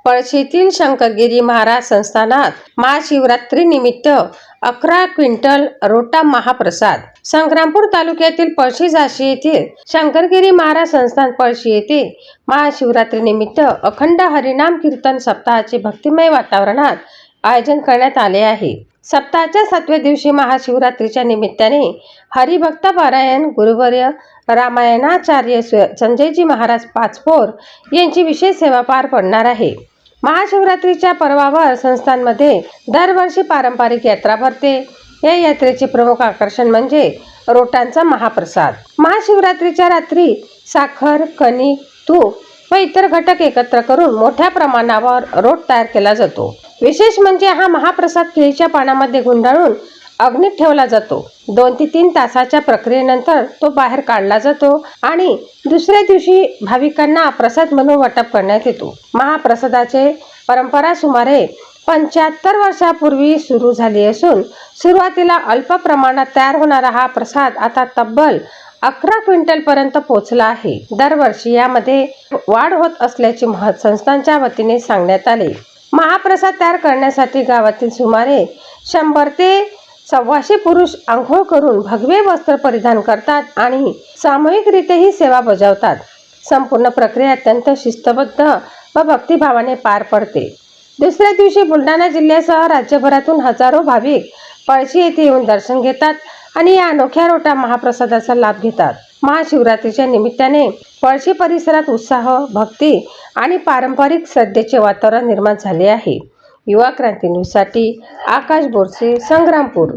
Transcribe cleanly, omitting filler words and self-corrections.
पळशीतील शंकरगिरी महाराज संस्थानात महाशिवरात्री निमित्त 11 क्विंटल रोटा महाप्रसाद। संग्रामपूर तालुक्यातील पळशी झाशी येथील शंकरगिरी महाराज संस्थान पळशी येथे महाशिवरात्री निमित्त अखंड हरिनाम कीर्तन सप्ताहाचे भक्तिमय वातावरणात आयोजन करण्यात आले आहे। सप्ताहाच्या 7व्या दिवशी महाशिवरात्रीच्या निमित्ताने हरिभक्त पारायण गुरुवर्य रामायणाचार्य संजयजी महाराज पाचपोर यांची विशेष सेवा पार पडणार आहे। महाशिवरात्रीच्या पर्वावर संस्थांमध्ये दरवर्षी पारंपरिक यात्रा भरते। या यात्रेचे प्रमुख आकर्षण म्हणजे रोटांचा महाप्रसाद। महाशिवरात्रीच्या रात्री साखर, कणिक, तूप व इतर घटक एकत्र करून मोठ्या प्रमाणावर रोट तयार केला जातो। विशेष म्हणजे हा महाप्रसाद केळीच्या पानामध्ये गुंडाळून अग्नीत ठेवला जातो। 2 ते 3 तासाच्या प्रक्रियेनंतर तो बाहेर काढला जातो आणि दुसऱ्या दिवशी भाविकांना प्रसाद म्हणून वाटप करण्यात येतो। महाप्रसादाचे परंपरा सुमारे 75 वर्षापूर्वी सुरू झाली असून सुरुवातीला अल्प प्रमाणात तयार होणारा हा प्रसाद आता तब्बल 11 क्विंटल पर्यंत पोहोचला आहे। दरवर्षी यामध्ये वाढ होत असल्याचे संस्थांच्या वतीने सांगण्यात आले। महाप्रसाद तयार करण्यासाठी गावातील सुमारे 100 ते 125 पुरुष आंघोळ करून भगवे वस्त्र परिधान करतात आणि सामूहिकरित्या ही सेवा बजावतात। संपूर्ण प्रक्रिया अत्यंत शिस्तबद्ध व भक्तिभावाने पार पडते। दुसऱ्या दिवशी बुलढाणा जिल्ह्यासह राज्यभरातून हजारो भाविक पळशी येथे येऊन दर्शन घेतात आणि या अनोख्या रोटा महाप्रसादाचा लाभ घेतात। महाशिवरात्रीच्या निमित्ताने पळशी परिसरात उत्साह, भक्ती आणि पारंपरिक श्रद्धेचे वातावरण निर्माण झाले आहे। युवा क्रांती न्यूजसाठी आकाश बोरसे, संग्रामपूर।